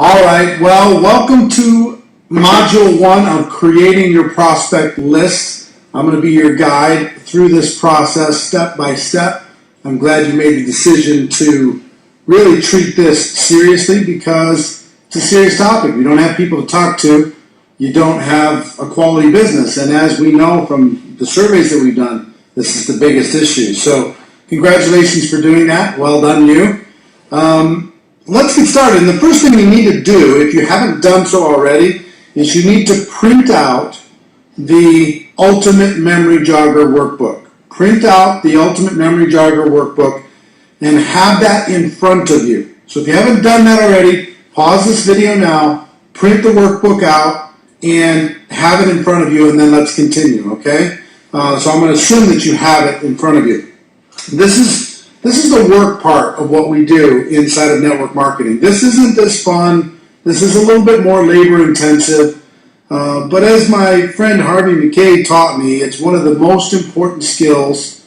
All right, well, welcome to Module 1 of creating your prospect list. I'm going to be your guide through this process step by step. I'm glad you made the decision to really treat this seriously because it's a serious topic. You don't have people to talk to. You don't have a quality business. And as we know from the surveys that we've done, this is the biggest issue. So congratulations for doing that. Well done, you. Let's get started. And the first thing you need to do, if you haven't done so already, is you need to print out the Ultimate Memory Jogger Workbook. Print out the Ultimate Memory Jogger Workbook and have that in front of you. So if you haven't done that already, pause this video now, print the workbook out, and have it in front of you, and then let's continue, okay? So I'm going to assume that you have it in front of you. This is the work part of what we do inside of network marketing. This isn't as fun. This is a little bit more labor intensive. But as my friend Harvey McKay taught me, it's one of the most important skills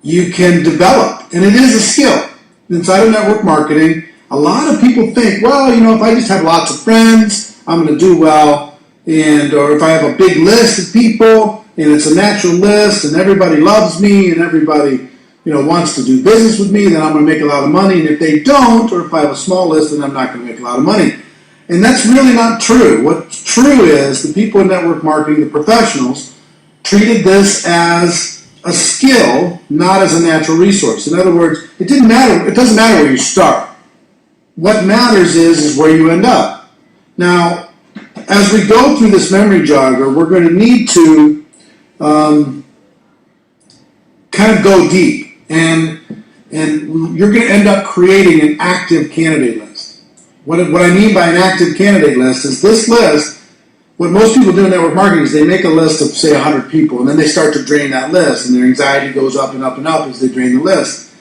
you can develop. And it is a skill. Inside of network marketing, a lot of people think, well, if I just have lots of friends, I'm going to do well. Or if I have a big list of people, and it's a natural list, and everybody loves me, and everybody wants to do business with me, then I'm going to make a lot of money. And if they don't, or if I have a small list, then I'm not going to make a lot of money. And that's really not true. What's true is the people in network marketing, the professionals, treated this as a skill, not as a natural resource. In other words, it doesn't matter where you start. What matters is where you end up. Now, as we go through this memory jogger, we're going to need to kind of go deep. And you're going to end up creating an active candidate list. What I mean by an active candidate list is this list, what most people do in network marketing is they make a list of, say, 100 people, and then they start to drain that list, and their anxiety goes up and up and up as they drain the list.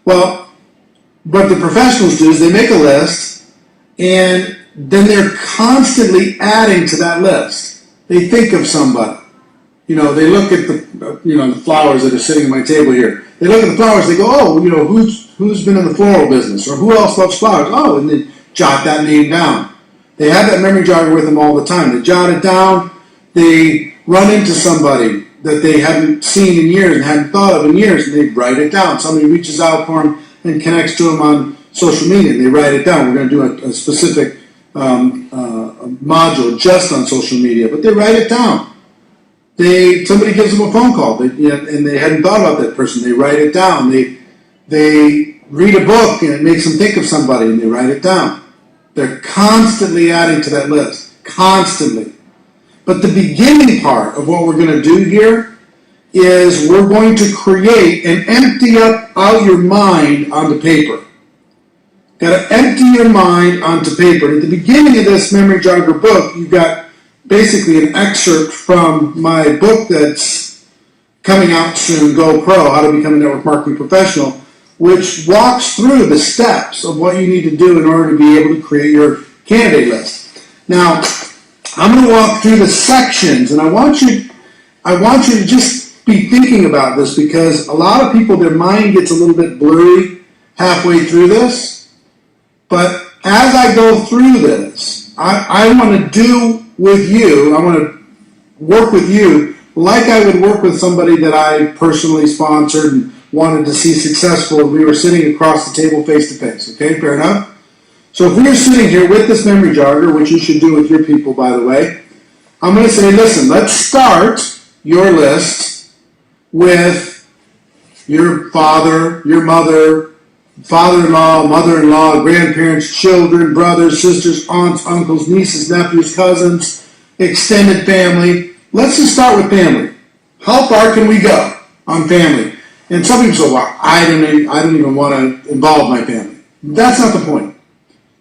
Well, what the professionals do is they make a list, and then they're constantly adding to that list. They think of somebody. They look at the flowers that are sitting at my table here. They look at the flowers, they go, oh, who's been in the floral business, or who else loves flowers? Oh, and they jot that name down. They have that memory jogger with them all the time. They jot it down. They run into somebody that they hadn't seen in years and hadn't thought of in years, and they write it down. Somebody reaches out for them and connects to them on social media, and they write it down. We're going to do a specific module just on social media, but they write it down. Somebody gives them a phone call, and they hadn't thought about that person. They write it down. They read a book, and it makes them think of somebody, and they write it down. They're constantly adding to that list, constantly. But the beginning part of what we're going to do here is we're going to create and empty out your mind onto paper. Got to empty your mind onto paper. At the beginning of this memory jogger book, you've got basically an excerpt from my book that's coming out soon, Go Pro, How to Become a Network Marketing Professional, which walks through the steps of what you need to do in order to be able to create your candidate list. Now, I'm going to walk through the sections, and I want you to just be thinking about this because a lot of people, their mind gets a little bit blurry halfway through this. But as I go through this, I want to do with you, I want to work with you like I would work with somebody that I personally sponsored and wanted to see successful if we were sitting across the table face to face. Okay, fair enough? So if we are sitting here with this memory jogger, which you should do with your people, by the way, I'm going to say, listen, let's start your list with your father, your mother, father-in-law, mother-in-law, grandparents, children, brothers, sisters, aunts, uncles, nieces, nephews, cousins, extended family. Let's just start with family. How far can we go on family? And some people say, well, I don't even want to involve my family. That's not the point.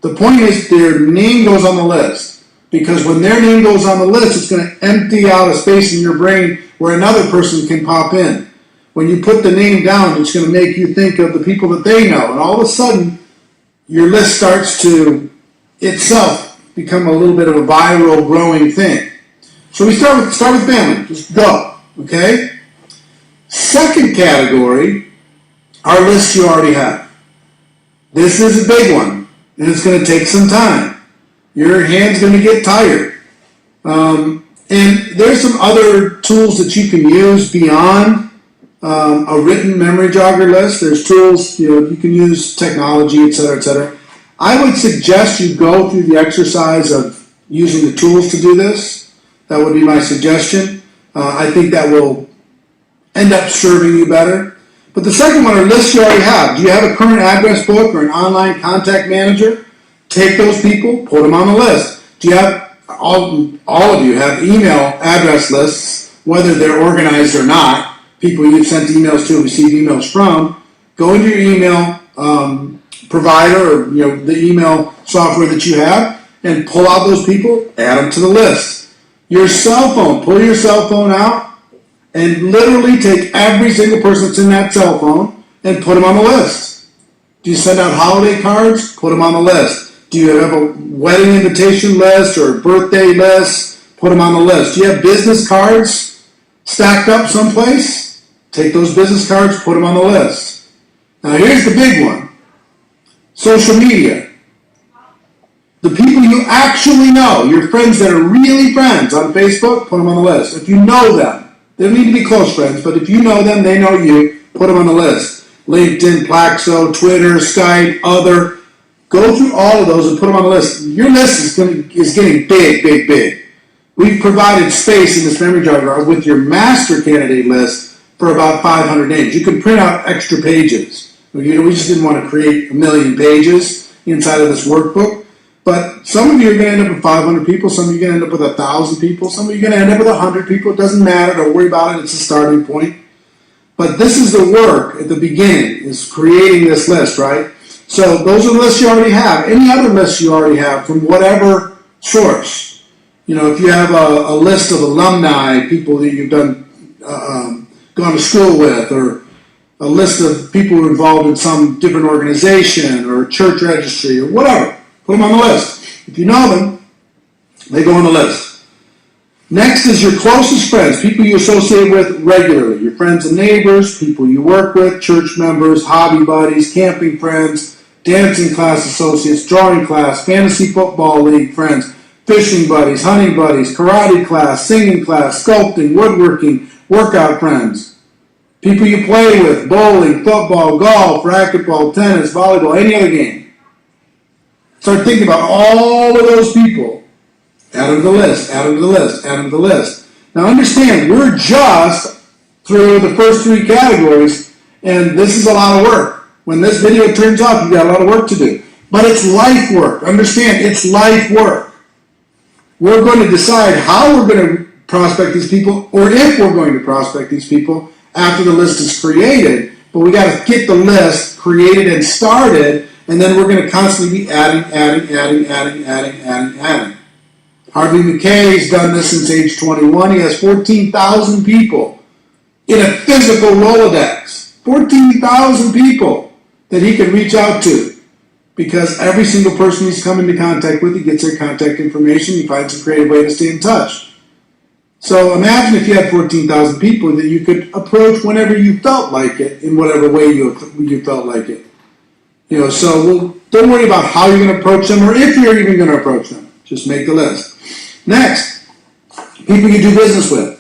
The point is their name goes on the list. Because when their name goes on the list, it's going to empty out a space in your brain where another person can pop in. When you put the name down, it's going to make you think of the people that they know. And all of a sudden, your list starts to itself become a little bit of a viral growing thing. So we start with family. Just go. Okay? Second category, our lists you already have. This is a big one, and it's going to take some time. your hand's going to get tired. And there's some other tools that you can use beyond a written memory jogger list. There's tools, you can use technology, et cetera, et cetera. I would suggest you go through the exercise of using the tools to do this. That would be my suggestion. I think that will end up serving you better. But the second one are lists you already have. Do you have a current address book or an online contact manager? Take those people, put them on the list. Do you have, all of you have email address lists, whether they're organized or not, people you've sent emails to, received emails from. Go into your email provider or the email software that you have and pull out those people, add them to the list. Your cell phone, pull your cell phone out and literally take every single person that's in that cell phone and put them on the list. Do you send out holiday cards? Put them on the list. Do you have a wedding invitation list or a birthday list? Put them on the list. Do you have business cards stacked up someplace? Take those business cards, put them on the list. Now here's the big one. Social media. The people you actually know, your friends that are really friends on Facebook, put them on the list. If you know them, they don't need to be close friends, but if you know them, they know you, put them on the list. LinkedIn, Plaxo, Twitter, Skype, other. Go through all of those and put them on the list. Your list is getting big, big, big. We've provided space in this memory jogger with your master candidate list for about 500 names. You can print out extra pages. We just didn't want to create 1 million pages inside of this workbook. But some of you are going to end up with 500 people. Some of you are going to end up with 1,000 people. Some of you are going to end up with 100 people. It doesn't matter. Don't worry about it. It's a starting point. But this is the work at the beginning, is creating this list, right? So those are the lists you already have. Any other lists you already have from whatever source. If you have a list of alumni, people that you've gone to school with, or a list of people who are involved in some different organization or church registry or whatever, put them on the list. If you know them, they go on the list. Next is your closest friends, people you associate with regularly, your friends and neighbors, people you work with, church members, hobby buddies, camping friends, dancing class associates, drawing class, fantasy football league friends, fishing buddies, hunting buddies, karate class, singing class, sculpting, woodworking, workout friends, people you play with, bowling, football, golf, racquetball, tennis, volleyball, any other game. Start thinking about all of those people. Add them to the list, add them to the list, add them to the list. Now understand, we're just through the first 3 categories, and this is a lot of work. When this video turns off, you've got a lot of work to do. But it's life work. Understand, it's life work. We're going to decide how we're going to prospect these people, or if we're going to prospect these people after the list is created. But we got to get the list created and started, and then we're going to constantly be adding. Harvey McKay's done this since age 21. He has 14,000 people in a physical Rolodex. 14,000 people that he can reach out to, because every single person he's come into contact with, he gets their contact information, he finds a creative way to stay in touch. So imagine if you had 14,000 people that you could approach whenever you felt like it, in whatever way you felt like it. So don't worry about how you're going to approach them, or if you're even going to approach them. Just make the list. Next, people you do business with.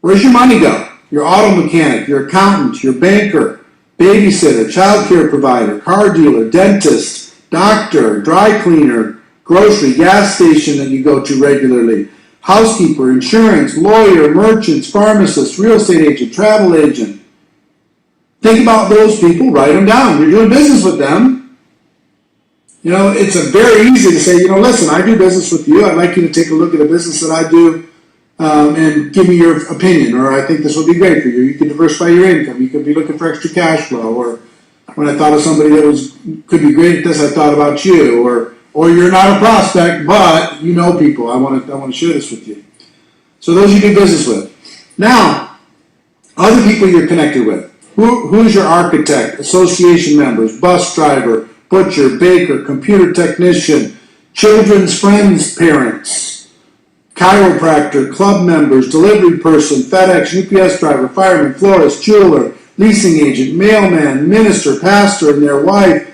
Where's your money go? Your auto mechanic, your accountant, your banker, babysitter, child care provider, car dealer, dentist, doctor, dry cleaner, grocery, gas station that you go to regularly, housekeeper, insurance, lawyer, merchants, pharmacist, real estate agent, travel agent. Think about those people, write them down. You're doing business with them. It's very easy to say, listen, I do business with you. I'd like you to take a look at a business that I do and give me your opinion, or I think this will be great for you. You can diversify your income. You could be looking for extra cash flow, or when I thought of somebody that could be great at this, I thought about you, or you're not a prospect, but you know people. I want to share this with you. So those you do business with. Now, other people you're connected with. Who's your architect, association members, bus driver, butcher, baker, computer technician, children's friends' parents, chiropractor, club members, delivery person, FedEx, UPS driver, fireman, florist, jeweler, leasing agent, mailman, minister, pastor, and their wife,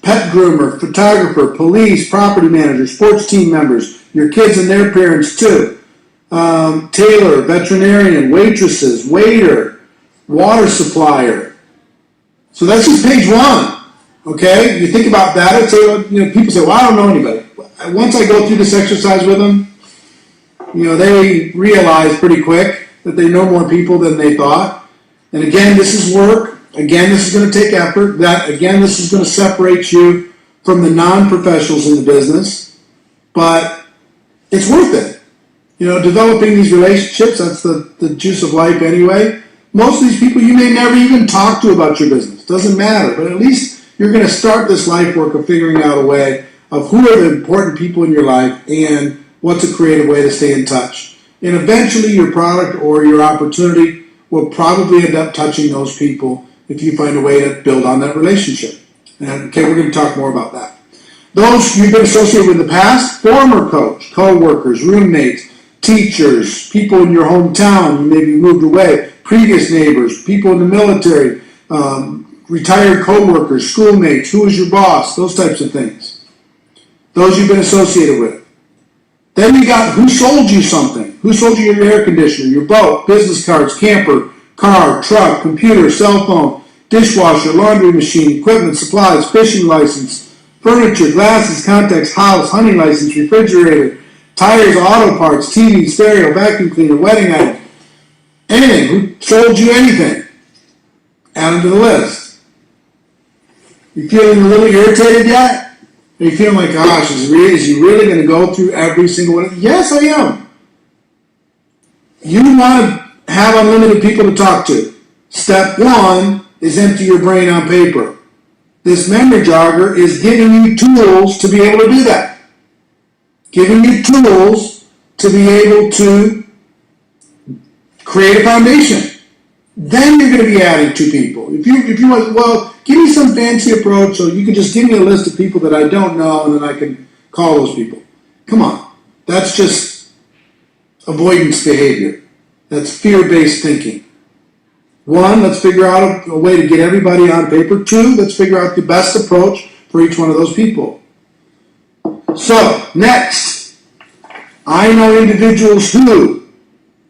pet groomer, photographer, police, property manager, sports team members, your kids and their parents too. Tailor, veterinarian, waitresses, waiter, water supplier. So that's just page one. Okay, you think about that. I'd say, people say, "Well, I don't know anybody." Once I go through this exercise with them, they realize pretty quick that they know more people than they thought. And again, this is work. Again, this is going to take effort. This is going to separate you from the non-professionals in the business. But it's worth it. Developing these relationships, that's the juice of life anyway. Most of these people you may never even talk to about your business. Doesn't matter. But at least you're going to start this life work of figuring out a way of who are the important people in your life and what's a creative way to stay in touch. And eventually your product or your opportunity will probably end up touching those people if you find a way to build on that relationship. Okay, we're going to talk more about that. Those you've been associated with in the past, former coach, co-workers, roommates, teachers, people in your hometown, you maybe moved away, previous neighbors, people in the military, retired co-workers, schoolmates, who was your boss, those types of things. Those you've been associated with. Then you got who sold you something. Who sold you your air conditioner, your boat, business cards, camper, car, truck, computer, cell phone, dishwasher, laundry machine, equipment, supplies, fishing license, furniture, glasses, contacts, house, hunting license, refrigerator, tires, auto parts, TV, stereo, vacuum cleaner, wedding item. Anything. Who sold you anything? Add them to the list. You feeling a little irritated yet? Are you feeling like, gosh, is he really going to go through every single one? Yes, I am. You want to have unlimited people to talk to. Step one is empty your brain on paper. This memory jogger is giving you tools to be able to do that. Giving you tools to be able to create a foundation. Then you're going to be adding to people. If you want, well, give me some fancy approach so you can just give me a list of people that I don't know and then I can call those people. Come on. That's just avoidance behavior. That's fear-based thinking. One, let's figure out a way to get everybody on paper. Two, let's figure out the best approach for each one of those people. So, next, I know individuals who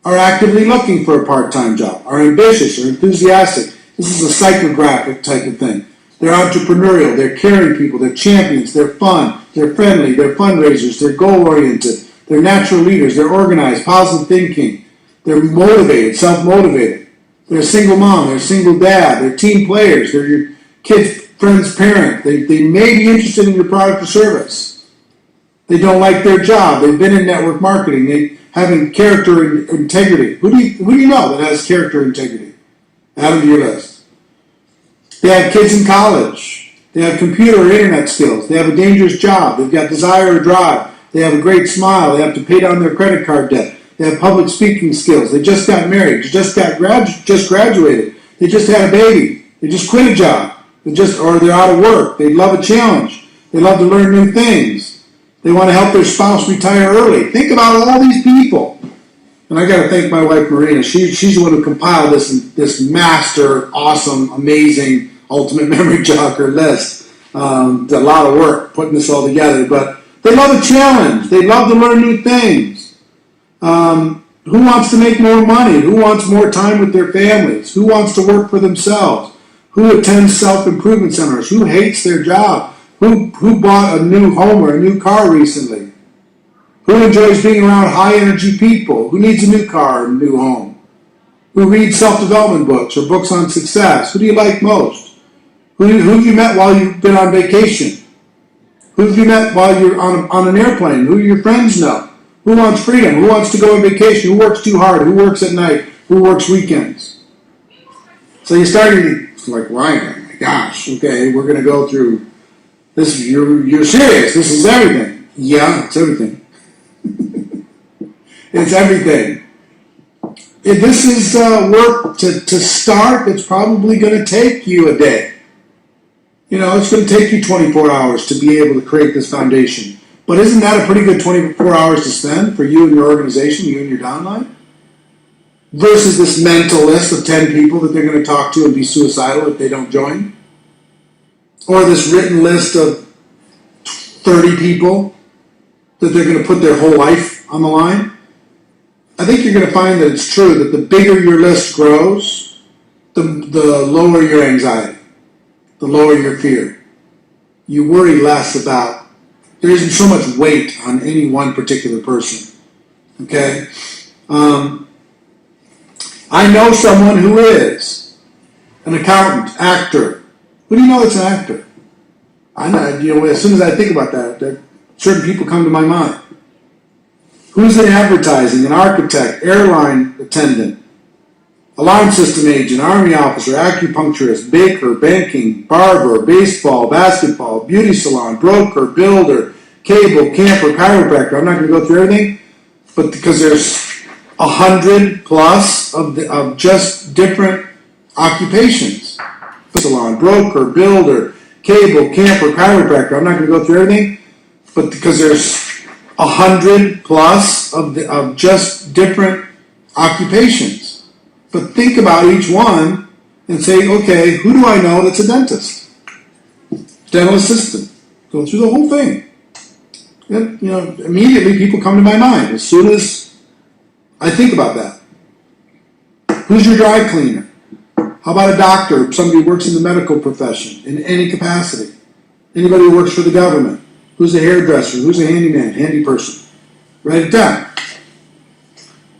are actively looking for a part-time job, are ambitious, are enthusiastic. This is a psychographic type of thing. They're entrepreneurial, they're caring people, they're champions, they're fun, they're friendly, they're fundraisers, they're goal-oriented, they're natural leaders, they're organized, positive thinking, they're motivated, self-motivated. They're a single mom, they're a single dad, they're team players, they're your kid's friend's parent. They may be interested in your product or service. They don't like their job, they've been in network marketing, they having character and integrity. Who do you know that has character and integrity? Add them to your list. They have kids in college. They have computer or internet skills. They have a dangerous job. They've got desire or drive. They have a great smile. They have to pay down their credit card debt. They have public speaking skills. They just got married. They just graduated. They just had a baby. They just quit a job. Or they're out of work. They love a challenge. They love to learn new things. They want to help their spouse retire early. Think about all these people. And I got to thank my wife, Marina. She's the one who compiled this master, awesome, amazing, ultimate memory jogger list. A lot of work putting this all together. But they love a challenge. They love to learn new things. Who wants to make more money? Who wants more time with their families? Who wants to work for themselves? Who attends self-improvement seminars? Who hates their job? Who bought a new home or a new car recently? Who enjoys being around high-energy people? Who needs a new car or a new home? Who reads self-development books or books on success? Who do you like most? Who have you met while you've been on vacation? Who have you met while you're on an airplane? Who do your friends know? Who wants freedom? Who wants to go on vacation? Who works too hard? Who works at night? Who works weekends? So you're starting to like, Ryan, my gosh, okay, we're going to go through this. You're serious. This is everything. Yeah, it's everything. It's everything. If this is work to start, it's probably going to take you a day. It's going to take you 24 hours to be able to create this foundation. But isn't that a pretty good 24 hours to spend for you and your organization, you and your downline? Versus this mental list of 10 people that they're going to talk to and be suicidal if they don't join. or this written list of 30 people that they're going to put their whole life on the line. I think you're going to find that it's true that the bigger your list grows, the lower your anxiety, the lower your fear. You worry less about, there isn't so much weight on any one particular person. Okay? I know someone who is an accountant, actor. Who do you know that's an actor? I know, as soon as I think about that, certain people come to my mind. Who's in advertising? An architect, airline attendant, alarm system agent, army officer, acupuncturist, baker, banking, barber, baseball, basketball, beauty salon, broker, builder, cable, camper, chiropractor. I'm not going to go through everything, but because there's 100 plus of just different occupations. Salon, broker, builder, cable, camper, chiropractor. I'm not going to go through everything, but because there's 100 plus of just different occupations. But think about each one and say, okay, who do I know that's a dentist? Dental assistant. Go through the whole thing. And, immediately people come to my mind as soon as I think about that. Who's your dry cleaner? How about a doctor, somebody who works in the medical profession in any capacity? Anybody who works for the government? Who's a hairdresser? Who's a handyman, handy person? Write it down.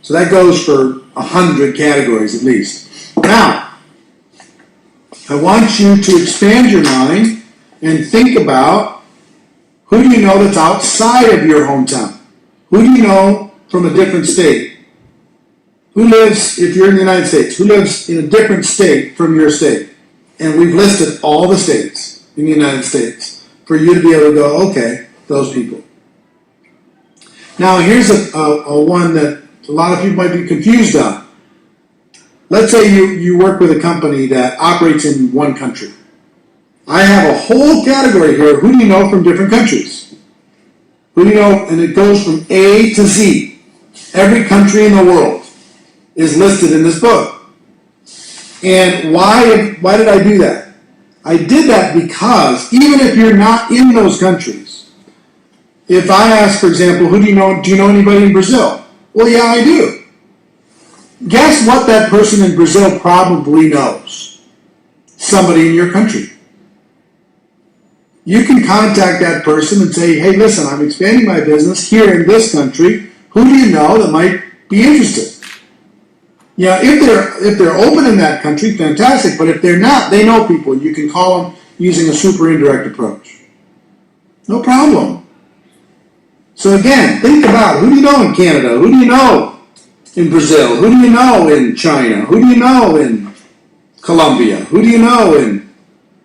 So that goes for 100 categories at least. Now, I want you to expand your mind and think about who do you know that's outside of your hometown? Who do you know from a different state? Who lives, if you're in the United States, who lives in a different state from your state? And we've listed all the states in the United States for you to be able to go, okay, those people. Now, here's a one that a lot of people might be confused on. Let's say you work with a company that operates in one country. I have a whole category here. Who do you know from different countries? Who do you know? And it goes from A to Z. Every country in the world is listed in this book. And why did I do that? I did that because even if you're not in those countries, if I ask, for example, do you know anybody in Brazil? Well, yeah, I do. Guess what that person in Brazil probably knows? Somebody in your country. You can contact that person and say, hey, listen, I'm expanding my business here in this country. Who do you know that might be interested? If they're open in that country, fantastic. But if they're not, they know people. You can call them using a super indirect approach. No problem. So again, think about who do you know in Canada? Who do you know in Brazil? Who do you know in China? Who do you know in Colombia? Who do you know in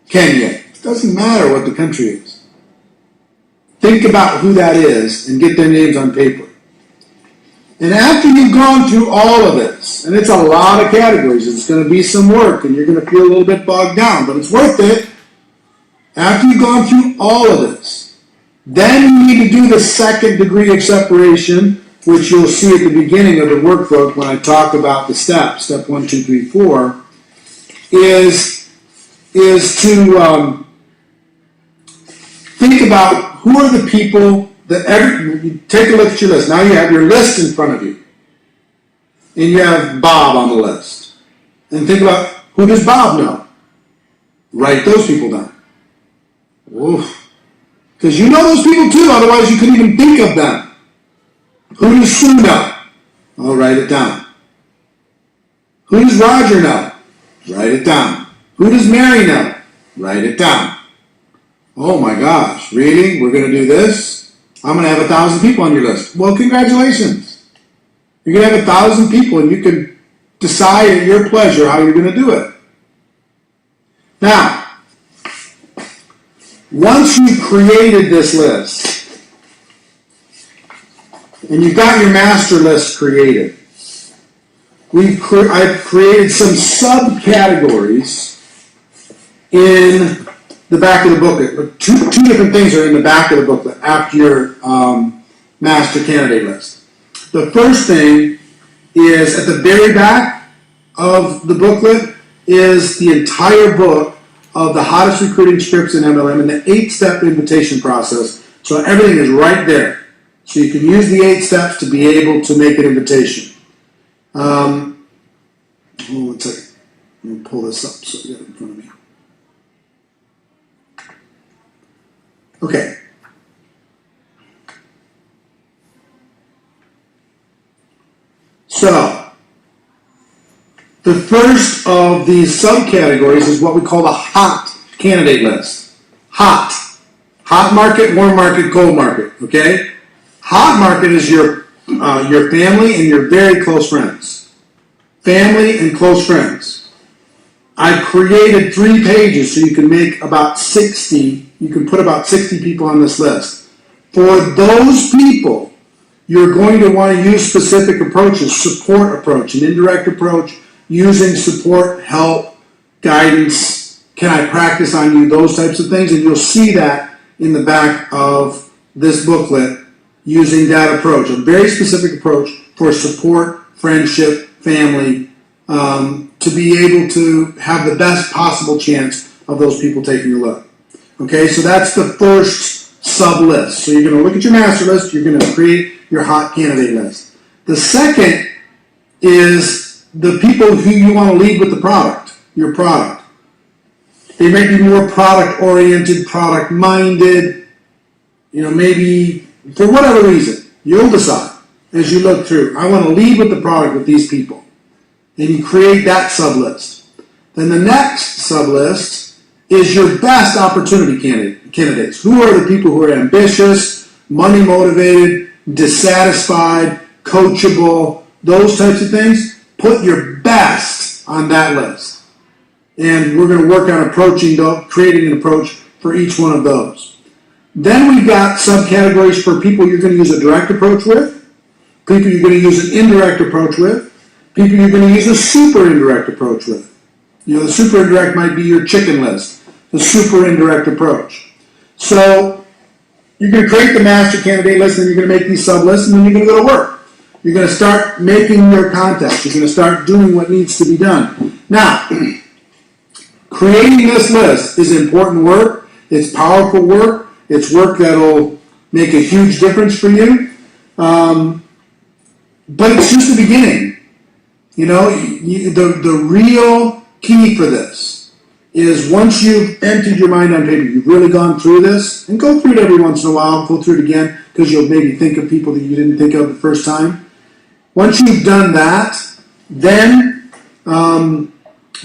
Kenya? It doesn't matter what the country is. Think about who that is and get their names on paper. And after you've gone through all of this, and it's a lot of categories, it's going to be some work, and you're going to feel a little bit bogged down, but it's worth it. After you've gone through all of this, then you need to do the second degree of separation, which you'll see at the beginning of the workbook when I talk about the steps, step 1, 2, 3, 4, is to think about who are the people you take a look at your list. Now you have your list in front of you. And you have Bob on the list. And think about, who does Bob know? Write those people down. Because you know those people too, otherwise you couldn't even think of them. Who does Sue know? I'll write it down. Who does Roger know? Write it down. Who does Mary know? Write it down. Oh my gosh, really? We're going to do this? I'm going to have 1,000 people on your list. Well, congratulations. You're going to have 1,000 people and you can decide at your pleasure how you're going to do it. Now, once you've created this list and you've got your master list created, I've created some subcategories in the back of the booklet. Two different things are in the back of the booklet after your master candidate list. The first thing is at the very back of the booklet is the entire book of the hottest recruiting scripts in MLM and the 8-step invitation process. So everything is right there. So you can use the 8 steps to be able to make an invitation. Hold on 1 second. I'm going to pull this up so I get it in front of me. Okay. So, the first of these subcategories is what we call the hot candidate list. Hot. Hot market, warm market, cold market. Okay? Hot market is your family and your very close friends. Family and close friends. I created 3 pages so you can make about 60, you can put about 60 people on this list. For those people, you're going to want to use specific approaches, support approach, an indirect approach, using support, help, guidance, can I practice on you, those types of things, and you'll see that in the back of this booklet using that approach, a very specific approach for support, friendship, family, to be able to have the best possible chance of those people taking a look. Okay, so that's the first sub-list. So you're going to look at your master list, you're going to create your hot candidate list. The second is the people who you want to lead with the product, your product. They may be more product-oriented, product-minded, maybe for whatever reason. You'll decide as you look through. I want to lead with the product with these people. And you create that sub-list. Then the next sub-list is your best opportunity candidates. Who are the people who are ambitious, money-motivated, dissatisfied, coachable, those types of things? Put your best on that list. And we're going to work on creating an approach for each one of those. Then we've got subcategories for people you're going to use a direct approach with, people you're going to use an indirect approach with, people you're going to use a super indirect approach with. The super indirect might be your chicken list, the super indirect approach. So you're going to create the master candidate list, and you're going to make these sub-lists, and then you're going to go to work. You're going to start making your contacts. You're going to start doing what needs to be done. Now, creating this list is important work. It's powerful work. It's work that'll make a huge difference for you. But it's just the beginning. The real key for this is once you've emptied your mind on paper, you've really gone through this, and go through it every once in a while, go through it again, because you'll maybe think of people that you didn't think of the first time. Once you've done that, then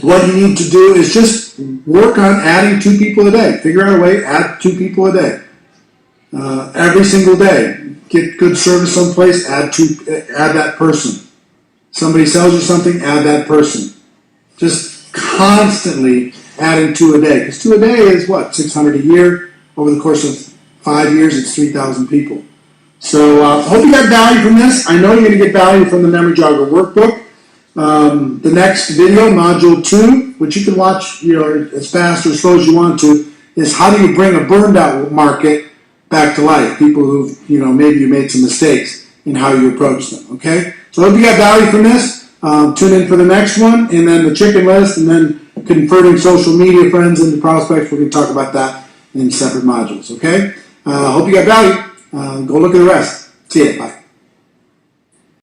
what you need to do is just work on adding 2 people a day. Figure out a way, add 2 people a day. Every single day. Get good service someplace, add that person. Somebody sells you something, add that person. Just constantly adding 2 a day. Because 2 a day is what? 600 a year. Over the course of 5 years, it's 3,000 people. So hope you got value from this. I know you're going to get value from the Memory Jogger workbook. The next video, module 2, which you can watch as fast or as slow as you want to, is how do you bring a burned out market back to life? People who've, maybe you made some mistakes in how you approach them. Okay? So I hope you got value from this. Tune in for the next one, and then the chicken list, and then converting social media friends into prospects. We're going to talk about that in separate modules. Okay? Hope you got value. Go look at the rest. See ya. Bye.